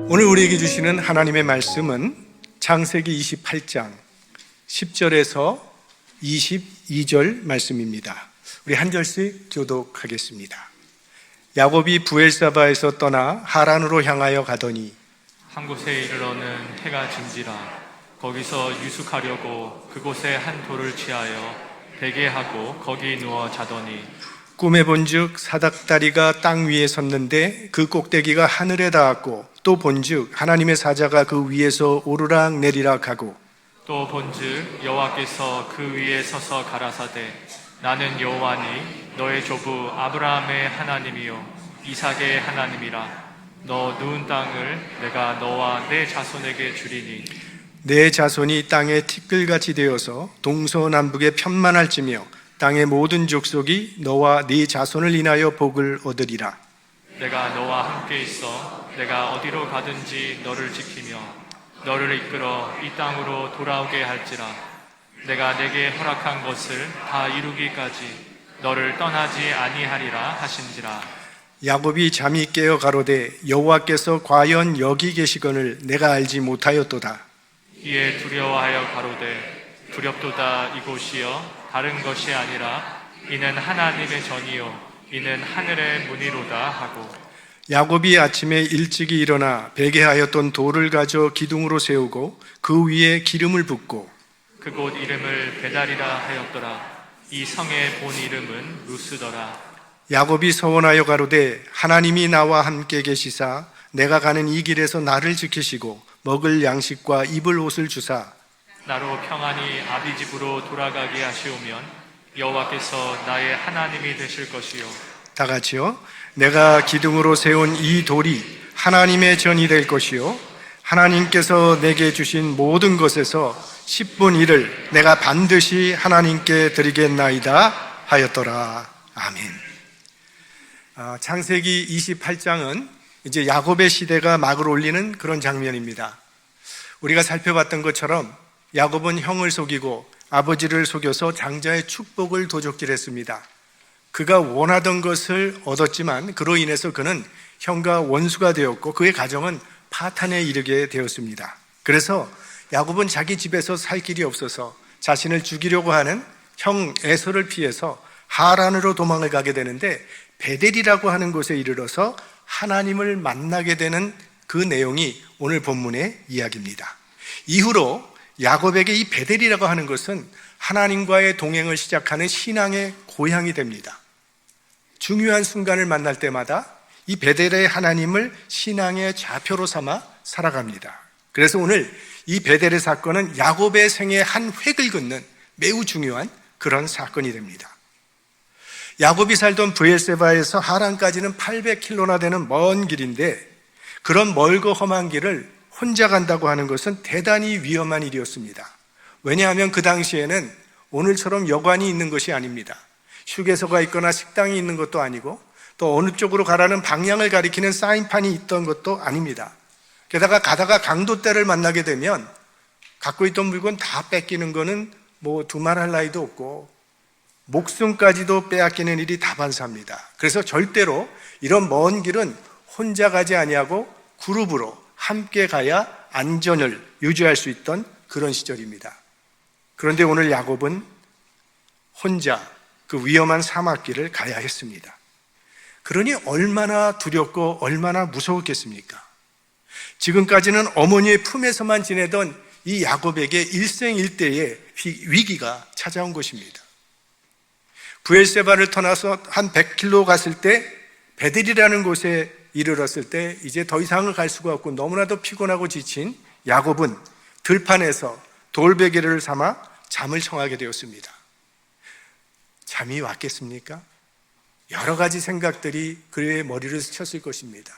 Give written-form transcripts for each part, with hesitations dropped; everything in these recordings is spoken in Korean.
오늘 우리에게 주시는 하나님의 말씀은 창세기 28장 10절에서 22절 말씀입니다. 우리 한 절씩 교독하겠습니다. 야곱이 부엘사바에서 떠나 하란으로 향하여 가더니 한 곳에 이르러는 해가 진지라. 거기서 유숙하려고 그곳에 한 돌을 취하여 베개하고 거기 누워 자더니 꿈에 본즉 사닥다리가 땅 위에 섰는데 그 꼭대기가 하늘에 닿았고 또 본즉 하나님의 사자가 그 위에서 오르락 내리락 하고 또 본즉 여호와께서 그 위에 서서 가라사대 나는 여호와니 너의 조부 아브라함의 하나님이요 이삭의 하나님이라. 너 누운 땅을 내가 너와 내 자손에게 주리니 내 자손이 땅에 티끌같이 되어서 동서남북에 편만할지며 땅의 모든 족속이 너와 네 자손을 인하여 복을 얻으리라. 내가 너와 함께 있어 내가 어디로 가든지 너를 지키며 너를 이끌어 이 땅으로 돌아오게 할지라. 내가 내게 허락한 것을 다 이루기까지 너를 떠나지 아니하리라 하신지라. 야곱이 잠이 깨어 가로되 여호와께서 과연 여기 계시거늘 내가 알지 못하였도다. 이에 두려워하여 가로되 두렵도다. 이곳이여 다른 것이 아니라 이는 하나님의 전이요 이는 하늘의 문이로다 하고 야곱이 아침에 일찍이 일어나 베개하였던 돌을 가져 기둥으로 세우고 그 위에 기름을 붓고 그곳 이름을 베달이라 하였더라. 이 성의 본 이름은 루스더라. 야곱이 서원하여 가로되 하나님이 나와 함께 계시사 내가 가는 이 길에서 나를 지키시고 먹을 양식과 입을 옷을 주사 나로 평안히 아비 집으로 돌아가게 하시오면 여호와께서 나의 하나님이 되실 것이요 다 같이요. 내가 기둥으로 세운 이 돌이 하나님의 전이 될 것이요 하나님께서 내게 주신 모든 것에서 10분 1을 내가 반드시 하나님께 드리겠나이다 하였더라. 아멘. 창세기 28장은 이제 야곱의 시대가 막을 올리는 그런 장면입니다. 우리가 살펴봤던 것처럼 야곱은 형을 속이고 아버지를 속여서 장자의 축복을 도적질 했습니다. 그가 원하던 것을 얻었지만 그로 인해서 그는 형과 원수가 되었고 그의 가정은 파탄에 이르게 되었습니다. 그래서 야곱은 자기 집에서 살 길이 없어서 자신을 죽이려고 하는 형 에서를 피해서 하란으로 도망을 가게 되는데 베델이라고 하는 곳에 이르러서 하나님을 만나게 되는 그 내용이 오늘 본문의 이야기입니다. 이후로 야곱에게 이 베델이라고 하는 것은 하나님과의 동행을 시작하는 신앙의 고향이 됩니다. 중요한 순간을 만날 때마다 이 베델의 하나님을 신앙의 좌표로 삼아 살아갑니다. 그래서 오늘 이 베델의 사건은 야곱의 생애 한 획을 긋는 매우 중요한 그런 사건이 됩니다. 야곱이 살던 브엘세바에서 하란까지는 800km나 되는 먼 길인데 그런 멀고 험한 길을 혼자 간다고 하는 것은 대단히 위험한 일이었습니다. 왜냐하면 그 당시에는 오늘처럼 여관이 있는 것이 아닙니다. 휴게소가 있거나 식당이 있는 것도 아니고 또 어느 쪽으로 가라는 방향을 가리키는 사인판이 있던 것도 아닙니다. 게다가 가다가 강도떼를 만나게 되면 갖고 있던 물건 다 뺏기는 거는 뭐 두말할 나위도 없고 목숨까지도 빼앗기는 일이 다반사입니다. 그래서 절대로 이런 먼 길은 혼자 가지 아니하고 그룹으로 함께 가야 안전을 유지할 수 있던 그런 시절입니다. 그런데 오늘 야곱은 혼자 그 위험한 사막길을 가야 했습니다. 그러니 얼마나 두렵고 얼마나 무서웠겠습니까? 지금까지는 어머니의 품에서만 지내던 이 야곱에게 일생일대의 위기가 찾아온 것입니다. 브엘세바를 떠나서 한 100km 갔을 때 베델이라는 곳에 이르렀을 때 이제 더 이상을 갈 수가 없고 너무나도 피곤하고 지친 야곱은 들판에서 돌베개를 삼아 잠을 청하게 되었습니다. 잠이 왔겠습니까? 여러 가지 생각들이 그의 머리를 스쳤을 것입니다.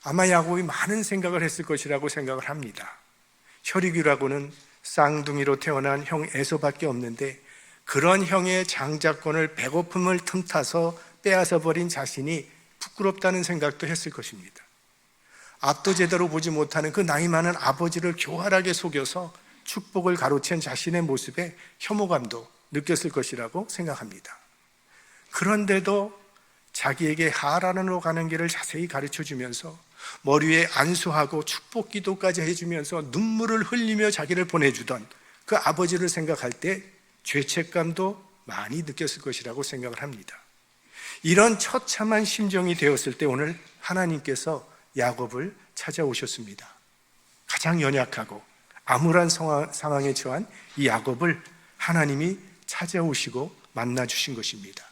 아마 야곱이 많은 생각을 했을 것이라고 생각을 합니다. 혈육이라고는 쌍둥이로 태어난 형 에서밖에 없는데 그런 형의 장자권을 배고픔을 틈타서 빼앗아 버린 자신이 부끄럽다는 생각도 했을 것입니다. 앞도 제대로 보지 못하는 그 나이 많은 아버지를 교활하게 속여서 축복을 가로챈 자신의 모습에 혐오감도 느꼈을 것이라고 생각합니다. 그런데도 자기에게 하란으로 가는 길을 자세히 가르쳐 주면서 머리에 안수하고 축복 기도까지 해주면서 눈물을 흘리며 자기를 보내주던 그 아버지를 생각할 때 죄책감도 많이 느꼈을 것이라고 생각을 합니다. 이런 처참한 심정이 되었을 때 오늘 하나님께서 야곱을 찾아오셨습니다. 가장 연약하고 암울한 상황에 처한 이 야곱을 하나님이 찾아오시고 만나주신 것입니다.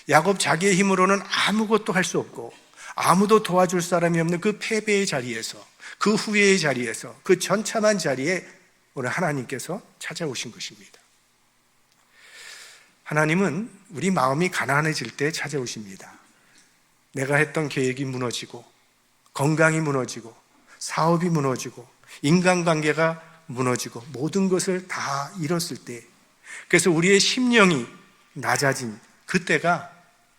야곱 자기의 힘으로는 아무것도 할 수 없고 아무도 도와줄 사람이 없는 그 패배의 자리에서, 그 후회의 자리에서, 그 전참한 자리에 오늘 하나님께서 찾아오신 것입니다. 하나님은 우리 마음이 가난해질 때 찾아오십니다. 내가 했던 계획이 무너지고 건강이 무너지고 사업이 무너지고 인간관계가 무너지고 모든 것을 다 잃었을 때, 그래서 우리의 심령이 낮아진 그때가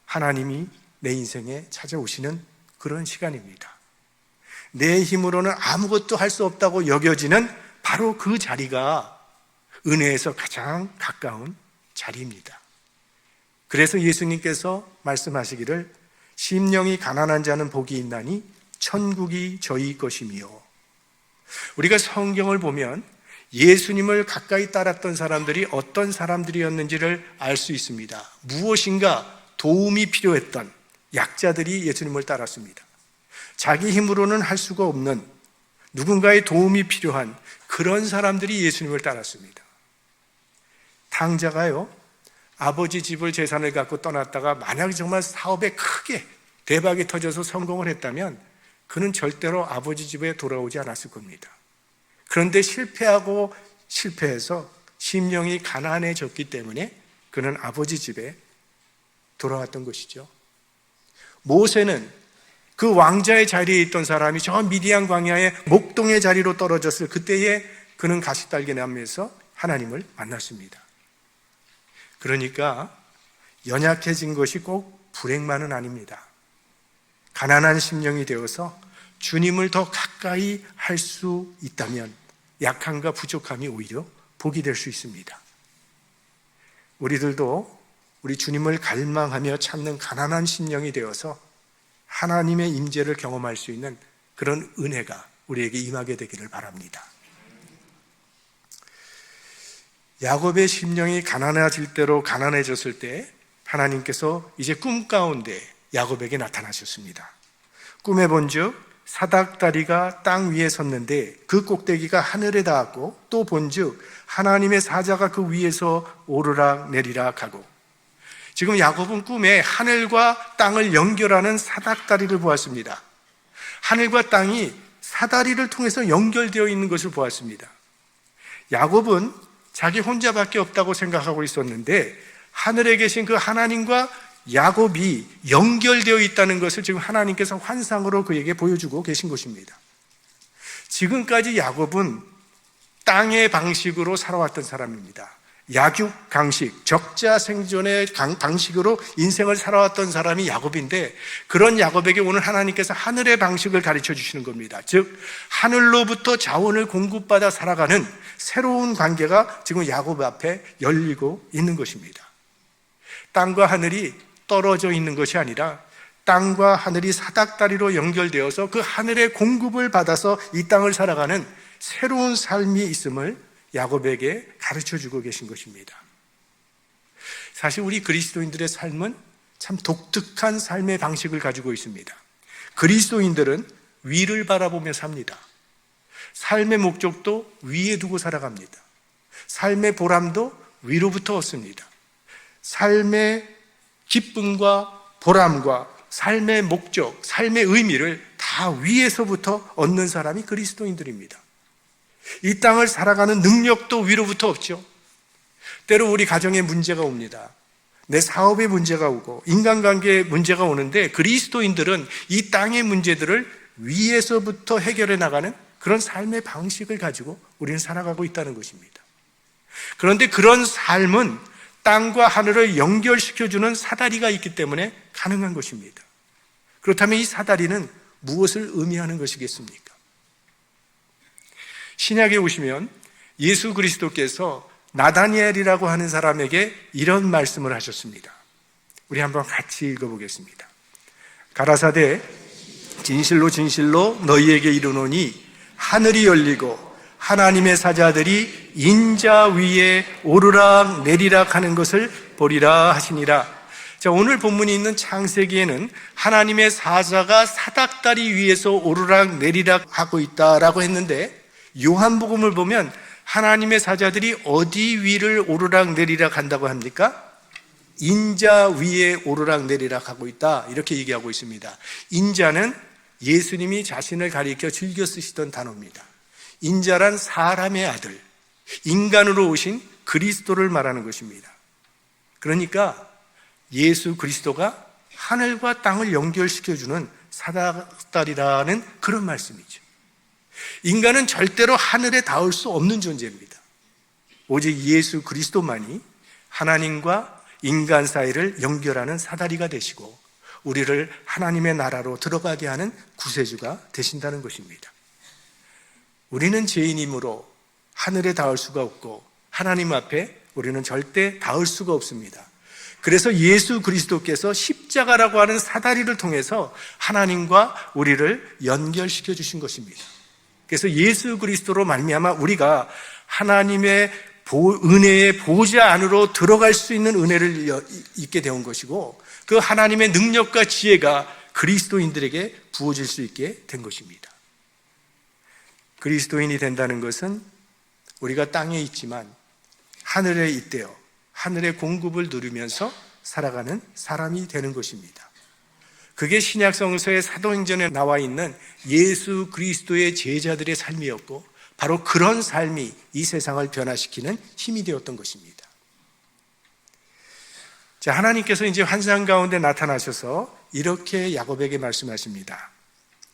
하나님이 내 인생에 찾아오시는 그런 시간입니다. 내 힘으로는 아무것도 할 수 없다고 여겨지는 바로 그 자리가 은혜에서 가장 가까운 자리입니다. 그래서 예수님께서 말씀하시기를 심령이 가난한 자는 복이 있나니 천국이 저희 것이며, 우리가 성경을 보면 예수님을 가까이 따랐던 사람들이 어떤 사람들이었는지를 알 수 있습니다. 무엇인가 도움이 필요했던 약자들이 예수님을 따랐습니다. 자기 힘으로는 할 수가 없는 누군가의 도움이 필요한 그런 사람들이 예수님을 따랐습니다. 탕자가요, 아버지 집을 재산을 갖고 떠났다가 만약에 정말 사업에 크게 대박이 터져서 성공을 했다면 그는 절대로 아버지 집에 돌아오지 않았을 겁니다. 그런데 실패해서 심령이 가난해졌기 때문에 그는 아버지 집에 돌아왔던 것이죠. 모세는 그 왕자의 자리에 있던 사람이 저 미디안 광야의 목동의 자리로 떨어졌을 그때에 그는 가시달기 나무에서 하나님을 만났습니다. 그러니까 연약해진 것이 꼭 불행만은 아닙니다. 가난한 심령이 되어서 주님을 더 가까이 할 수 있다면 약함과 부족함이 오히려 복이 될 수 있습니다. 우리들도 우리 주님을 갈망하며 찾는 가난한 심령이 되어서 하나님의 임재를 경험할 수 있는 그런 은혜가 우리에게 임하게 되기를 바랍니다. 야곱의 심령이 가난해질 대로 가난해졌을 때 하나님께서 이제 꿈 가운데 야곱에게 나타나셨습니다. 꿈에 본즉 사닥다리가 땅 위에 섰는데 그 꼭대기가 하늘에 닿았고, 또 본즉 하나님의 사자가 그 위에서 오르락 내리락 하고. 지금 야곱은 꿈에 하늘과 땅을 연결하는 사닥다리를 보았습니다. 하늘과 땅이 사다리를 통해서 연결되어 있는 것을 보았습니다. 야곱은 자기 혼자밖에 없다고 생각하고 있었는데 하늘에 계신 그 하나님과 야곱이 연결되어 있다는 것을 지금 하나님께서 환상으로 그에게 보여주고 계신 것입니다. 지금까지 야곱은 땅의 방식으로 살아왔던 사람입니다. 약육 강식, 적자 생존의 방식으로 인생을 살아왔던 사람이 야곱인데, 그런 야곱에게 오늘 하나님께서 하늘의 방식을 가르쳐 주시는 겁니다. 즉 하늘로부터 자원을 공급받아 살아가는 새로운 관계가 지금 야곱 앞에 열리고 있는 것입니다. 땅과 하늘이 떨어져 있는 것이 아니라 땅과 하늘이 사닥다리로 연결되어서 그 하늘의 공급을 받아서 이 땅을 살아가는 새로운 삶이 있음을 야곱에게 가르쳐주고 계신 것입니다. 사실 우리 그리스도인들의 삶은 참 독특한 삶의 방식을 가지고 있습니다. 그리스도인들은 위를 바라보며 삽니다. 삶의 목적도 위에 두고 살아갑니다. 삶의 보람도 위로부터 얻습니다. 삶의 기쁨과 보람과 삶의 목적, 삶의 의미를 다 위에서부터 얻는 사람이 그리스도인들입니다. 이 땅을 살아가는 능력도 위로부터 없죠. 때로 우리 가정에 문제가 옵니다. 내 사업에 문제가 오고 인간관계에 문제가 오는데 그리스도인들은 이 땅의 문제들을 위에서부터 해결해 나가는 그런 삶의 방식을 가지고 우리는 살아가고 있다는 것입니다. 그런데 그런 삶은 땅과 하늘을 연결시켜주는 사다리가 있기 때문에 가능한 것입니다. 그렇다면 이 사다리는 무엇을 의미하는 것이겠습니까? 신약에 오시면 예수 그리스도께서 나다니엘이라고 하는 사람에게 이런 말씀을 하셨습니다. 우리 한번 같이 읽어보겠습니다. 가라사대 진실로 진실로 너희에게 이르노니 하늘이 열리고 하나님의 사자들이 인자 위에 오르락 내리락 하는 것을 보리라 하시니라. 자, 오늘 본문이 있는 창세기에는 하나님의 사자가 사닥다리 위에서 오르락 내리락 하고 있다라고 했는데, 요한복음을 보면 하나님의 사자들이 어디 위를 오르락 내리락 한다고 합니까? 인자 위에 오르락 내리락 하고 있다, 이렇게 얘기하고 있습니다. 인자는 예수님이 자신을 가리켜 즐겨 쓰시던 단어입니다. 인자란 사람의 아들, 인간으로 오신 그리스도를 말하는 것입니다. 그러니까 예수 그리스도가 하늘과 땅을 연결시켜주는 사닥다리라는 그런 말씀이죠. 인간은 절대로 하늘에 닿을 수 없는 존재입니다. 오직 예수 그리스도만이 하나님과 인간 사이를 연결하는 사다리가 되시고 우리를 하나님의 나라로 들어가게 하는 구세주가 되신다는 것입니다. 우리는 죄인이므로 하늘에 닿을 수가 없고 하나님 앞에 우리는 절대 닿을 수가 없습니다. 그래서 예수 그리스도께서 십자가라고 하는 사다리를 통해서 하나님과 우리를 연결시켜 주신 것입니다. 그래서 예수 그리스도로 말미암아 우리가 하나님의 은혜의 보좌 안으로 들어갈 수 있는 은혜를 있게 되온 것이고, 그 하나님의 능력과 지혜가 그리스도인들에게 부어질 수 있게 된 것입니다. 그리스도인이 된다는 것은 우리가 땅에 있지만 하늘에 있대요. 하늘의 공급을 누리면서 살아가는 사람이 되는 것입니다. 그게 신약성서의 사도행전에 나와 있는 예수 그리스도의 제자들의 삶이었고, 바로 그런 삶이 이 세상을 변화시키는 힘이 되었던 것입니다. 자, 하나님께서 이제 환상 가운데 나타나셔서 이렇게 야곱에게 말씀하십니다.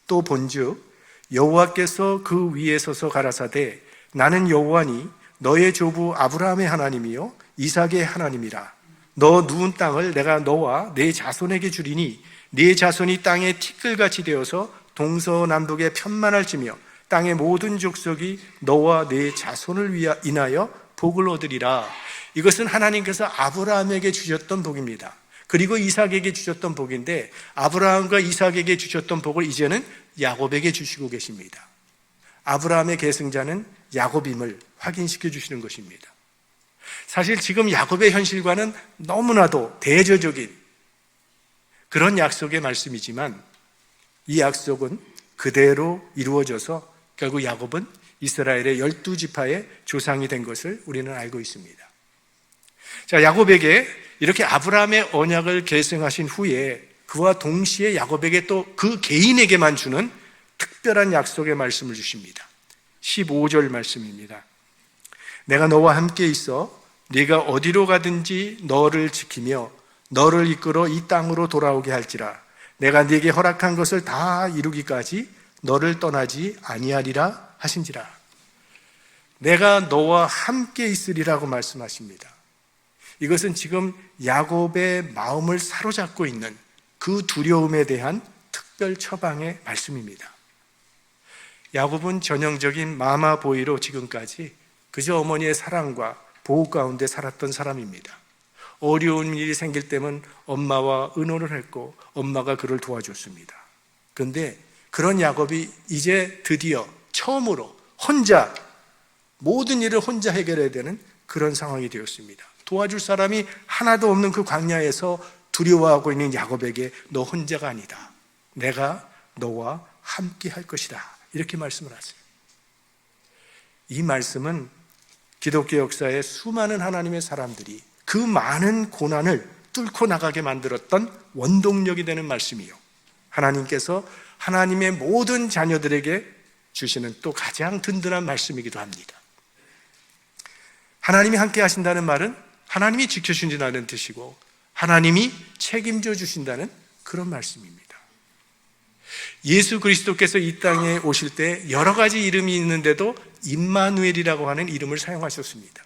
또 본즉 여호와께서 그 위에 서서 가라사대 나는 여호와니 너의 조부 아브라함의 하나님이요 이삭의 하나님이라. 너 누운 땅을 내가 너와 네 자손에게 주리니 네 자손이 땅의 티끌같이 되어서 동서남북에 편만할지며 땅의 모든 족속이 너와 네 자손을 인하여 복을 얻으리라. 이것은 하나님께서 아브라함에게 주셨던 복입니다. 그리고 이삭에게 주셨던 복인데, 아브라함과 이삭에게 주셨던 복을 이제는 야곱에게 주시고 계십니다. 아브라함의 계승자는 야곱임을 확인시켜 주시는 것입니다. 사실 지금 야곱의 현실과는 너무나도 대조적인 그런 약속의 말씀이지만, 이 약속은 그대로 이루어져서 결국 야곱은 이스라엘의 12지파의 조상이 된 것을 우리는 알고 있습니다. 자, 야곱에게 이렇게 아브라함의 언약을 계승하신 후에 그와 동시에 야곱에게 또 그 개인에게만 주는 특별한 약속의 말씀을 주십니다. 15절 말씀입니다. 내가 너와 함께 있어 네가 어디로 가든지 너를 지키며 너를 이끌어 이 땅으로 돌아오게 할지라. 내가 네게 허락한 것을 다 이루기까지 너를 떠나지 아니하리라 하신지라. 내가 너와 함께 있으리라고 말씀하십니다. 이것은 지금 야곱의 마음을 사로잡고 있는 그 두려움에 대한 특별 처방의 말씀입니다. 야곱은 전형적인 마마보이로 지금까지 그저 어머니의 사랑과 보호 가운데 살았던 사람입니다. 어려운 일이 생길 때면 엄마와 의논을 했고 엄마가 그를 도와줬습니다. 그런데 그런 야곱이 이제 드디어 처음으로 혼자 모든 일을 혼자 해결해야 되는 그런 상황이 되었습니다. 도와줄 사람이 하나도 없는 그 광야에서 두려워하고 있는 야곱에게 너 혼자가 아니다. 내가 너와 함께 할 것이다. 이렇게 말씀을 하세요. 이 말씀은 기독교 역사의 수많은 하나님의 사람들이 그 많은 고난을 뚫고 나가게 만들었던 원동력이 되는 말씀이요, 하나님께서 하나님의 모든 자녀들에게 주시는 또 가장 든든한 말씀이기도 합니다. 하나님이 함께 하신다는 말은 하나님이 지켜주신다는 뜻이고 하나님이 책임져 주신다는 그런 말씀입니다. 예수 그리스도께서 이 땅에 오실 때 여러 가지 이름이 있는데도 임마누엘이라고 하는 이름을 사용하셨습니다.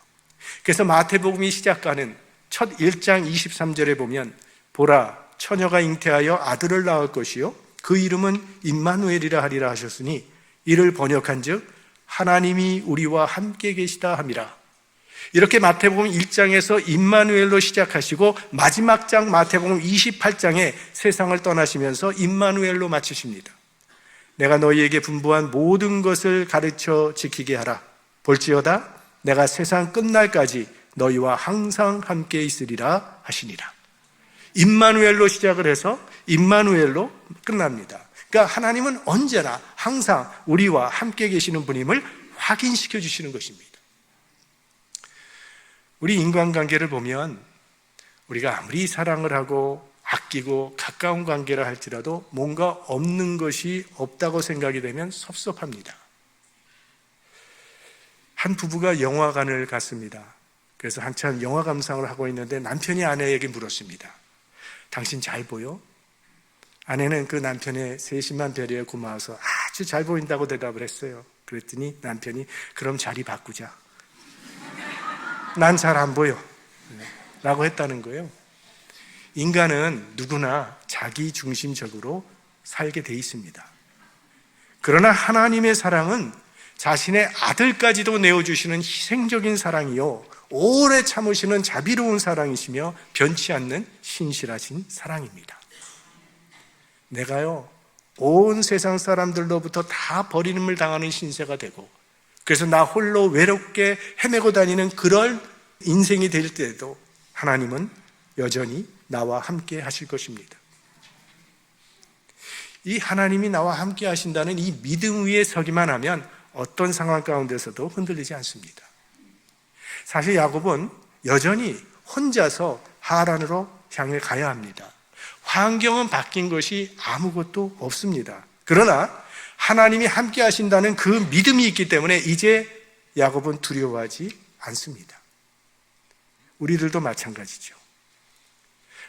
그래서 마태복음이 시작하는 첫 1장 23절에 보면 보라 처녀가 잉태하여 아들을 낳을 것이요 그 이름은 임마누엘이라 하리라 하셨으니 이를 번역한즉 하나님이 우리와 함께 계시다 함이라. 이렇게 마태복음 1장에서 임마누엘로 시작하시고 마지막 장 마태복음 28장에 세상을 떠나시면서 임마누엘로 마치십니다. 내가 너희에게 분부한 모든 것을 가르쳐 지키게 하라. 볼지어다 내가 세상 끝날까지 너희와 항상 함께 있으리라 하시니라. 임마누엘로 시작을 해서 임마누엘로 끝납니다. 그러니까 하나님은 언제나 항상 우리와 함께 계시는 분임을 확인시켜 주시는 것입니다. 우리 인간관계를 보면 우리가 아무리 사랑을 하고 아끼고 가까운 관계를 할지라도 뭔가 없는 것이 없다고 생각이 되면 섭섭합니다. 한 부부가 영화관을 갔습니다. 그래서 한참 영화 감상을 하고 있는데 남편이 아내에게 물었습니다. 당신 잘 보여? 아내는 그 남편의 세심한 배려에 고마워서 아주 잘 보인다고 대답을 했어요. 그랬더니 남편이 그럼 자리 바꾸자. 난 잘 안 보여 라고 했다는 거예요. 인간은 누구나 자기중심적으로 살게 돼 있습니다. 그러나 하나님의 사랑은 자신의 아들까지도 내어주시는 희생적인 사랑이요 오래 참으시는 자비로운 사랑이시며 변치 않는 신실하신 사랑입니다. 내가요 온 세상 사람들로부터 다 버림을 당하는 신세가 되고 그래서 나 홀로 외롭게 헤매고 다니는 그럴 인생이 될 때에도 하나님은 여전히 나와 함께 하실 것입니다. 이 하나님이 나와 함께 하신다는 이 믿음 위에 서기만 하면 어떤 상황 가운데서도 흔들리지 않습니다. 사실 야곱은 여전히 혼자서 하란으로 향해 가야 합니다. 환경은 바뀐 것이 아무것도 없습니다. 그러나 하나님이 함께 하신다는 그 믿음이 있기 때문에 이제 야곱은 두려워하지 않습니다. 우리들도 마찬가지죠.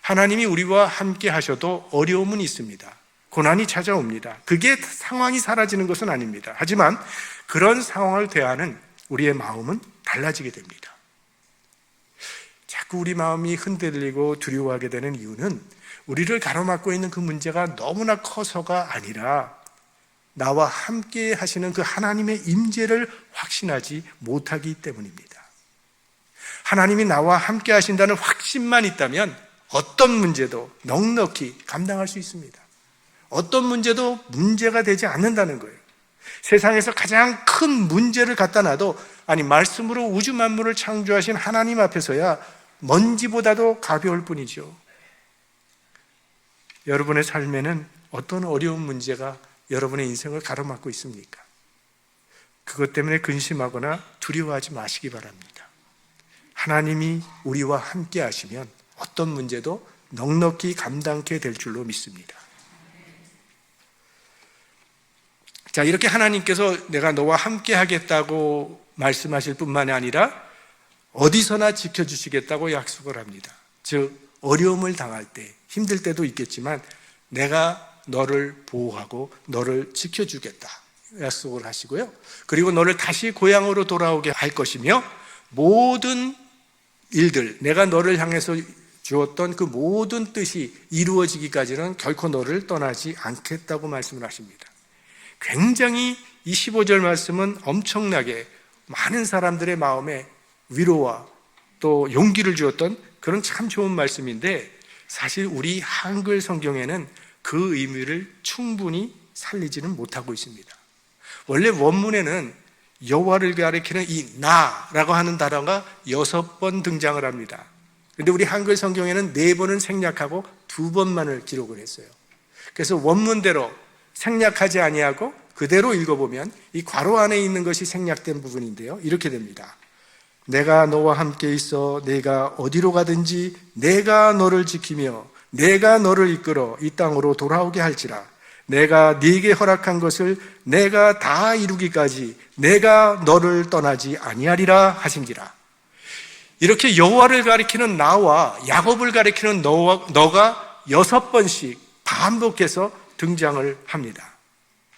하나님이 우리와 함께 하셔도 어려움은 있습니다. 고난이 찾아옵니다. 그게 상황이 사라지는 것은 아닙니다. 하지만 그런 상황을 대하는 우리의 마음은 달라지게 됩니다. 자꾸 우리 마음이 흔들리고 두려워하게 되는 이유는 우리를 가로막고 있는 그 문제가 너무나 커서가 아니라 나와 함께 하시는 그 하나님의 임재를 확신하지 못하기 때문입니다. 하나님이 나와 함께 하신다는 확신만 있다면 어떤 문제도 넉넉히 감당할 수 있습니다. 어떤 문제도 문제가 되지 않는다는 거예요. 세상에서 가장 큰 문제를 갖다 놔도 말씀으로 우주 만물을 창조하신 하나님 앞에서야 먼지보다도 가벼울 뿐이죠. 여러분의 삶에는 어떤 어려운 문제가 여러분의 인생을 가로막고 있습니까? 그것 때문에 근심하거나 두려워하지 마시기 바랍니다. 하나님이 우리와 함께 하시면 어떤 문제도 넉넉히 감당케 될 줄로 믿습니다. 자, 이렇게 하나님께서 내가 너와 함께 하겠다고 말씀하실 뿐만이 아니라 어디서나 지켜주시겠다고 약속을 합니다. 즉 어려움을 당할 때, 힘들 때도 있겠지만 내가 너를 보호하고 너를 지켜주겠다 약속을 하시고요. 그리고 너를 다시 고향으로 돌아오게 할 것이며 모든 일들, 내가 너를 향해서 주었던 그 모든 뜻이 이루어지기까지는 결코 너를 떠나지 않겠다고 말씀을 하십니다. 굉장히 이 15절 말씀은 엄청나게 많은 사람들의 마음에 위로와 또 용기를 주었던 그런 참 좋은 말씀인데 사실 우리 한글 성경에는 그 의미를 충분히 살리지는 못하고 있습니다. 원래 원문에는 여호와를 가리키는 이 나라고 하는 단어가 6번 등장을 합니다. 그런데 우리 한글 성경에는 4번은 생략하고 2번만을 기록을 했어요. 그래서 원문대로 생략하지 아니하고 그대로 읽어보면 이 괄호 안에 있는 것이 생략된 부분인데요. 이렇게 됩니다. 내가 너와 함께 있어 내가 어디로 가든지 내가 너를 지키며 내가 너를 이끌어 이 땅으로 돌아오게 할지라. 내가 네게 허락한 것을 내가 다 이루기까지 내가 너를 떠나지 아니하리라 하신지라. 이렇게 여호와를 가리키는 나와 야곱을 가리키는 너가 6번씩 반복해서 등장을 합니다.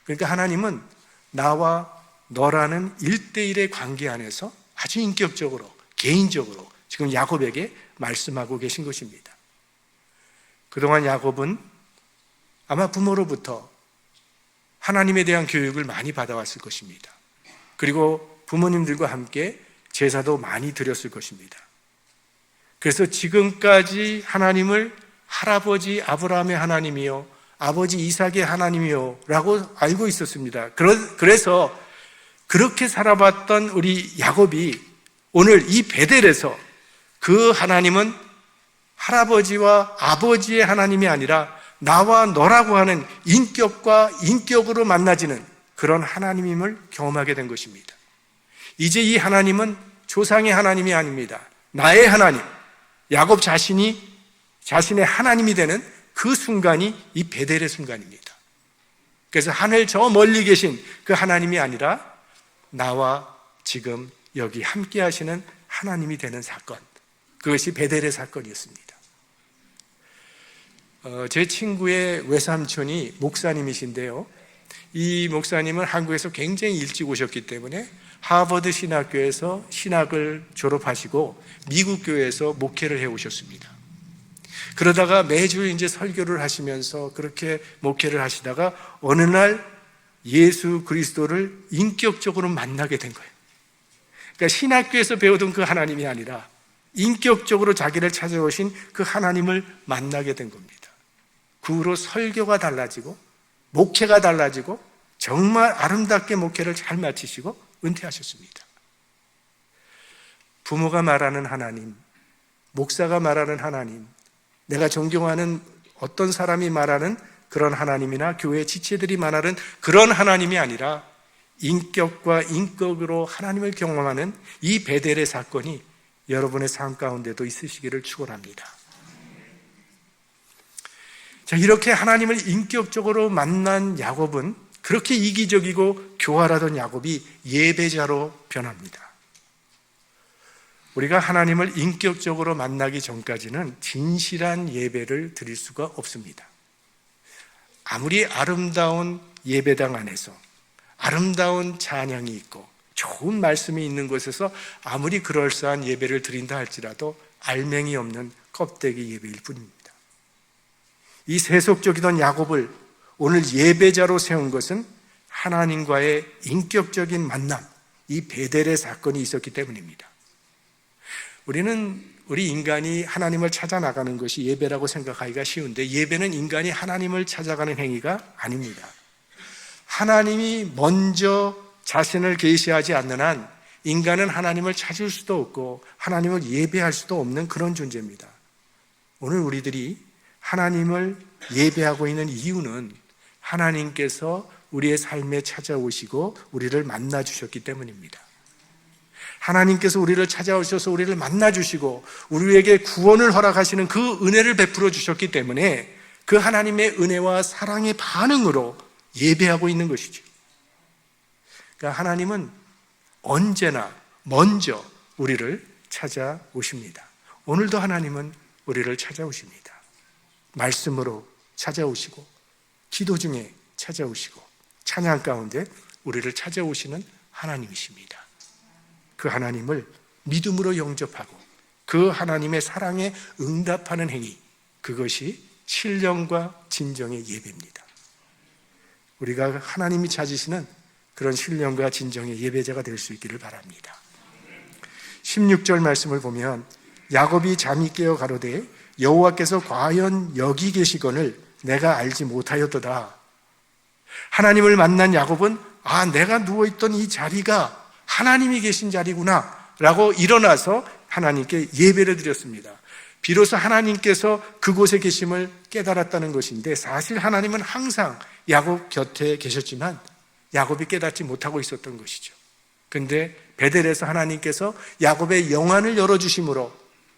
그러니까 하나님은 나와 너라는 1대1의 관계 안에서 아주 인격적으로 개인적으로 지금 야곱에게 말씀하고 계신 것입니다. 그동안 야곱은 아마 부모로부터 하나님에 대한 교육을 많이 받아왔을 것입니다. 그리고 부모님들과 함께 제사도 많이 드렸을 것입니다. 그래서 지금까지 하나님을 할아버지 아브라함의 하나님이요, 아버지 이삭의 하나님이요 라고 알고 있었습니다. 그래서 그렇게 살아봤던 우리 야곱이 오늘 이 베델에서 그 하나님은 할아버지와 아버지의 하나님이 아니라 나와 너라고 하는 인격과 인격으로 만나지는 그런 하나님임을 경험하게 된 것입니다. 이제 이 하나님은 조상의 하나님이 아닙니다. 나의 하나님, 야곱 자신이 자신의 하나님이 되는 그 순간이 이 베델의 순간입니다. 그래서 하늘 저 멀리 계신 그 하나님이 아니라 나와 지금 여기 함께 하시는 하나님이 되는 사건, 그것이 베델의 사건이었습니다. 제 친구의 외삼촌이 목사님이신데요, 이 목사님은 한국에서 굉장히 일찍 오셨기 때문에 하버드 신학교에서 신학을 졸업하시고 미국 교회에서 목회를 해오셨습니다. 그러다가 매주 이제 설교를 하시면서 그렇게 목회를 하시다가 어느 날 예수 그리스도를 인격적으로 만나게 된 거예요. 그러니까 신학교에서 배우던 그 하나님이 아니라 인격적으로 자기를 찾아오신 그 하나님을 만나게 된 겁니다. 그 후로 설교가 달라지고 목회가 달라지고 정말 아름답게 목회를 잘 마치시고 은퇴하셨습니다. 부모가 말하는 하나님, 목사가 말하는 하나님, 내가 존경하는 어떤 사람이 말하는 그런 하나님이나 교회 지체들이 말하는 그런 하나님이 아니라 인격과 인격으로 하나님을 경험하는 이 베델의 사건이 여러분의 삶 가운데도 있으시기를 축원합니다. 자, 이렇게 하나님을 인격적으로 만난 야곱은 그렇게 이기적이고 교활하던 야곱이 예배자로 변합니다. 우리가 하나님을 인격적으로 만나기 전까지는 진실한 예배를 드릴 수가 없습니다. 아무리 아름다운 예배당 안에서 아름다운 찬양이 있고 좋은 말씀이 있는 곳에서 아무리 그럴싸한 예배를 드린다 할지라도 알맹이 없는 껍데기 예배일 뿐입니다. 이 세속적이던 야곱을 오늘 예배자로 세운 것은 하나님과의 인격적인 만남, 이 베델의 사건이 있었기 때문입니다. 우리 인간이 하나님을 찾아 나가는 것이 예배라고 생각하기가 쉬운데 예배는 인간이 하나님을 찾아가는 행위가 아닙니다. 하나님이 먼저 자신을 계시하지 않는 한 인간은 하나님을 찾을 수도 없고 하나님을 예배할 수도 없는 그런 존재입니다. 오늘 우리들이 하나님을 예배하고 있는 이유는 하나님께서 우리의 삶에 찾아오시고 우리를 만나 주셨기 때문입니다. 하나님께서 우리를 찾아오셔서 우리를 만나 주시고 우리에게 구원을 허락하시는 그 은혜를 베풀어 주셨기 때문에 그 하나님의 은혜와 사랑의 반응으로 예배하고 있는 것이죠. 그러니까 하나님은 언제나 먼저 우리를 찾아오십니다. 오늘도 하나님은 우리를 찾아오십니다. 말씀으로 찾아오시고 기도 중에 찾아오시고 찬양 가운데 우리를 찾아오시는 하나님이십니다. 그 하나님을 믿음으로 영접하고 그 하나님의 사랑에 응답하는 행위, 그것이 신령과 진정의 예배입니다. 우리가 하나님이 찾으시는 그런 신령과 진정의 예배자가 될 수 있기를 바랍니다. 16절 말씀을 보면 야곱이 잠이 깨어 가로되 여호와께서 과연 여기 계시거늘 내가 알지 못하였도다. 하나님을 만난 야곱은 내가 누워있던 이 자리가 하나님이 계신 자리구나 라고 일어나서 하나님께 예배를 드렸습니다. 비로소 하나님께서 그곳에 계심을 깨달았다는 것인데 사실 하나님은 항상 야곱 곁에 계셨지만 야곱이 깨닫지 못하고 있었던 것이죠. 그런데 베델에서 하나님께서 야곱의 영안을 열어주심으로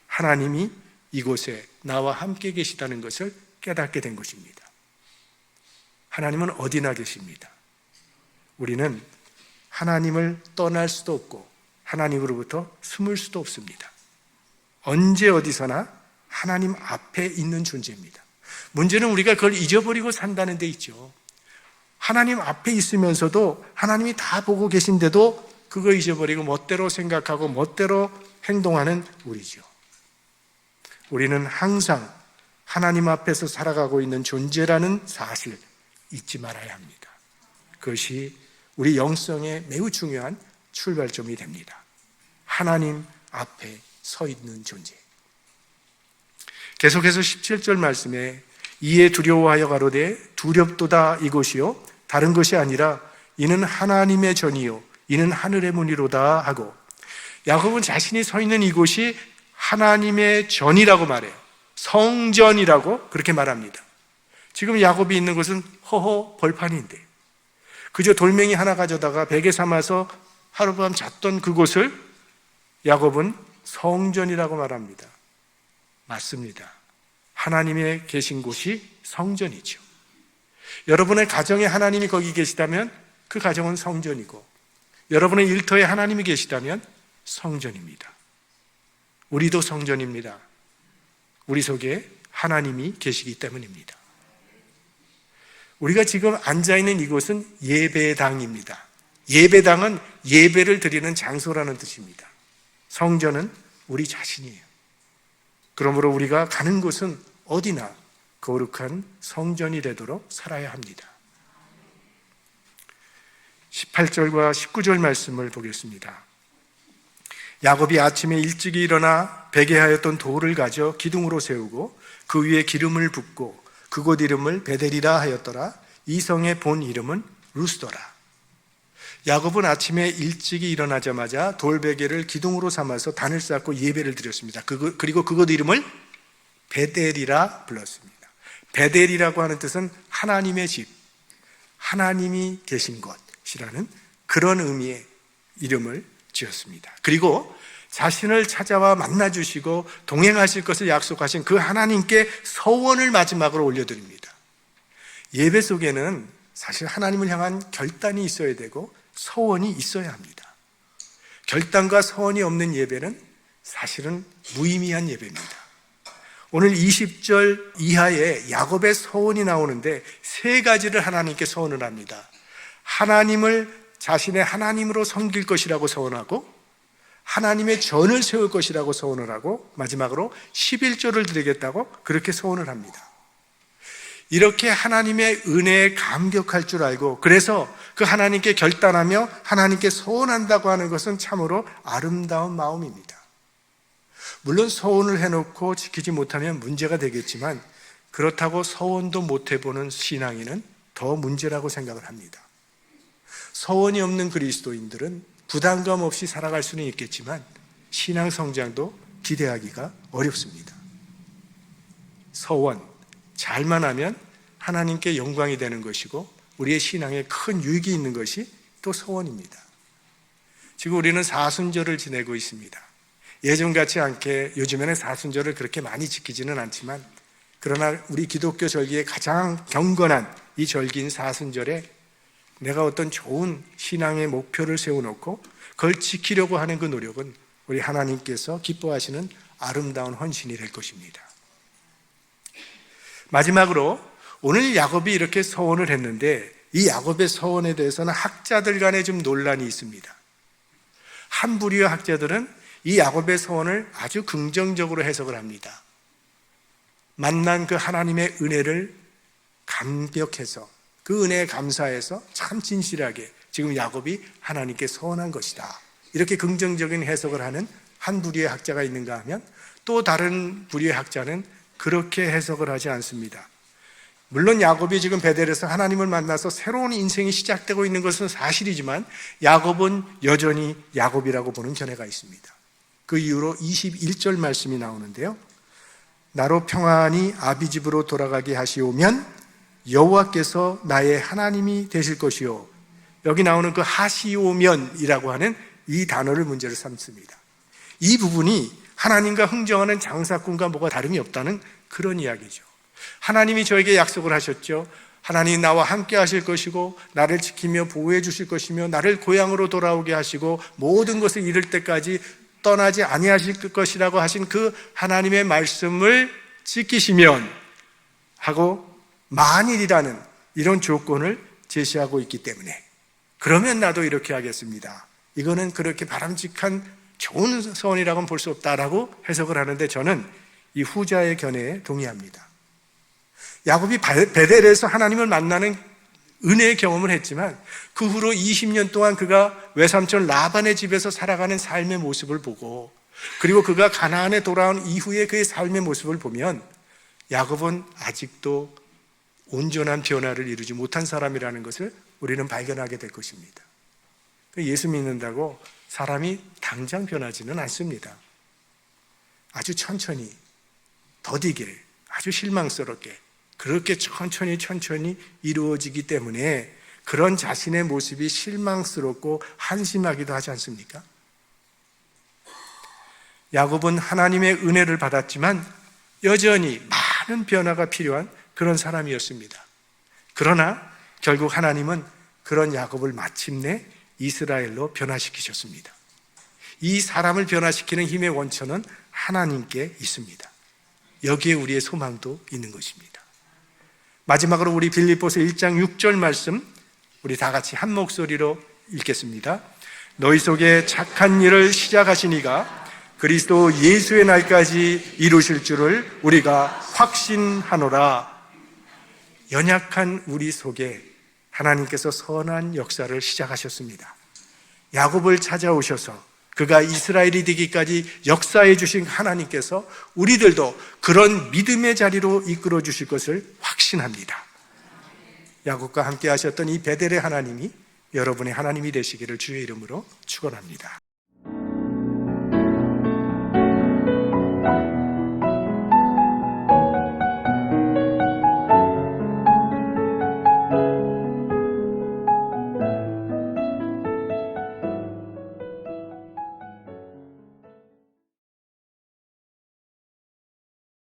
하나님이 이곳에 나와 함께 계시다는 것을 깨닫게 된 것입니다. 하나님은 어디나 계십니다. 우리는 하나님을 떠날 수도 없고 하나님으로부터 숨을 수도 없습니다. 언제 어디서나 하나님 앞에 있는 존재입니다. 문제는 우리가 그걸 잊어버리고 산다는 데 있죠. 하나님 앞에 있으면서도 하나님이 다 보고 계신데도 그거 잊어버리고 멋대로 생각하고 멋대로 행동하는 우리죠. 우리는 항상 하나님 앞에서 살아가고 있는 존재라는 사실 잊지 말아야 합니다. 그것이 우리 영성에 매우 중요한 출발점이 됩니다. 하나님 앞에 서 있는 존재. 계속해서 17절 말씀에 이에 두려워하여 가로되 두렵도다 이곳이요 다른 것이 아니라 이는 하나님의 전이요 이는 하늘의 문이로다 하고, 야곱은 자신이 서 있는 이곳이 하나님의 전이라고 말해요. 성전이라고 그렇게 말합니다. 지금 야곱이 있는 곳은 허허 벌판인데 그저 돌멩이 하나 가져다가 베개 삼아서 하룻밤 잤던 그곳을 야곱은 성전이라고 말합니다. 맞습니다. 하나님의 계신 곳이 성전이죠. 여러분의 가정에 하나님이 거기 계시다면 그 가정은 성전이고, 여러분의 일터에 하나님이 계시다면 성전입니다. 우리도 성전입니다. 우리 속에 하나님이 계시기 때문입니다. 우리가 지금 앉아있는 이곳은 예배당입니다. 예배당은 예배를 드리는 장소라는 뜻입니다. 성전은 우리 자신이에요. 그러므로 우리가 가는 곳은 어디나 거룩한 성전이 되도록 살아야 합니다. 18절과 19절 말씀을 보겠습니다. 야곱이 아침에 일찍이 일어나 베개하였던 돌을 가져 기둥으로 세우고 그 위에 기름을 붓고 그곳 이름을 베델이라 하였더라. 이 성의 본 이름은 루스더라. 야곱은 아침에 일찍이 일어나자마자 돌베개를 기둥으로 삼아서 단을 쌓고 예배를 드렸습니다. 그리고 그곳 이름을 베델이라 불렀습니다. 베델이라고 하는 뜻은 하나님의 집, 하나님이 계신 곳이라는 그런 의미의 이름을 지었습니다. 그리고 자신을 찾아와 만나주시고 동행하실 것을 약속하신 그 하나님께 서원을 마지막으로 올려드립니다. 예배 속에는 사실 하나님을 향한 결단이 있어야 되고 서원이 있어야 합니다. 결단과 서원이 없는 예배는 사실은 무의미한 예배입니다. 오늘 20절 이하에 야곱의 서원이 나오는데 세 가지를 하나님께 서원을 합니다. 하나님을 자신의 하나님으로 섬길 것이라고 서원하고, 하나님의 전을 세울 것이라고 서원을 하고, 마지막으로 11조를 드리겠다고 그렇게 서원을 합니다. 이렇게 하나님의 은혜에 감격할 줄 알고, 그래서 그 하나님께 결단하며 하나님께 서원한다고 하는 것은 참으로 아름다운 마음입니다. 물론 서원을 해놓고 지키지 못하면 문제가 되겠지만, 그렇다고 서원도 못 해보는 신앙인은 더 문제라고 생각을 합니다. 서원이 없는 그리스도인들은 부담감 없이 살아갈 수는 있겠지만 신앙 성장도 기대하기가 어렵습니다. 서원, 잘만 하면 하나님께 영광이 되는 것이고 우리의 신앙에 큰 유익이 있는 것이 또 서원입니다. 지금 우리는 사순절을 지내고 있습니다. 예전같이 않게 요즘에는 사순절을 그렇게 많이 지키지는 않지만, 그러나 우리 기독교 절기의 가장 경건한 이 절기인 사순절에 내가 어떤 좋은 신앙의 목표를 세워놓고 그걸 지키려고 하는 그 노력은 우리 하나님께서 기뻐하시는 아름다운 헌신이 될 것입니다. 마지막으로 오늘 야곱이 이렇게 서원을 했는데, 이 야곱의 서원에 대해서는 학자들 간에 좀 논란이 있습니다. 한 부류의 학자들은 이 야곱의 서원을 아주 긍정적으로 해석을 합니다. 만난 그 하나님의 은혜를 감격해서, 그 은혜에 감사해서 참 진실하게 지금 야곱이 하나님께 서원한 것이다, 이렇게 긍정적인 해석을 하는 한 부류의 학자가 있는가 하면, 또 다른 부류의 학자는 그렇게 해석을 하지 않습니다. 물론 야곱이 지금 베델에서 하나님을 만나서 새로운 인생이 시작되고 있는 것은 사실이지만 야곱은 여전히 야곱이라고 보는 견해가 있습니다. 그 이후로 21절 말씀이 나오는데요, 나로 평안히 아비 집으로 돌아가게 하시오면 여호와께서 나의 하나님이 되실 것이요. 여기 나오는 그 하시오면이라고 하는 이 단어를 문제로 삼습니다. 이 부분이 하나님과 흥정하는 장사꾼과 뭐가 다름이 없다는 그런 이야기죠. 하나님이 저에게 약속을 하셨죠. 하나님 나와 함께 하실 것이고 나를 지키며 보호해 주실 것이며 나를 고향으로 돌아오게 하시고 모든 것을 이룰 때까지 떠나지 아니하실 것이라고 하신 그 하나님의 말씀을 지키시면 하고, 만일이라는 이런 조건을 제시하고 있기 때문에 그러면 나도 이렇게 하겠습니다, 이거는 그렇게 바람직한 좋은 서원이라고는 볼 수 없다라고 해석을 하는데, 저는 이 후자의 견해에 동의합니다. 야곱이 베델에서 하나님을 만나는 은혜의 경험을 했지만 그 후로 20년 동안 그가 외삼촌 라반의 집에서 살아가는 삶의 모습을 보고, 그리고 그가 가나안에 돌아온 이후에 그의 삶의 모습을 보면 야곱은 아직도 온전한 변화를 이루지 못한 사람이라는 것을 우리는 발견하게 될 것입니다. 예수 믿는다고 사람이 당장 변하지는 않습니다. 아주 천천히, 더디게, 아주 실망스럽게 그렇게 천천히 이루어지기 때문에 그런 자신의 모습이 실망스럽고 한심하기도 하지 않습니까? 야곱은 하나님의 은혜를 받았지만 여전히 많은 변화가 필요한 그런 사람이었습니다. 그러나 결국 하나님은 그런 야곱을 마침내 이스라엘로 변화시키셨습니다. 이 사람을 변화시키는 힘의 원천은 하나님께 있습니다. 여기에 우리의 소망도 있는 것입니다. 마지막으로 우리 빌립보서 1장 6절 말씀 우리 다 같이 한 목소리로 읽겠습니다. 너희 속에 착한 일을 시작하신 이가 그리스도 예수의 날까지 이루실 줄을 우리가 확신하노라. 연약한 우리 속에 하나님께서 선한 역사를 시작하셨습니다. 야곱을 찾아오셔서 그가 이스라엘이 되기까지 역사해 주신 하나님께서 우리들도 그런 믿음의 자리로 이끌어 주실 것을 확신합니다. 야곱과 함께 하셨던 이 베델의 하나님이 여러분의 하나님이 되시기를 주의 이름으로 축원합니다.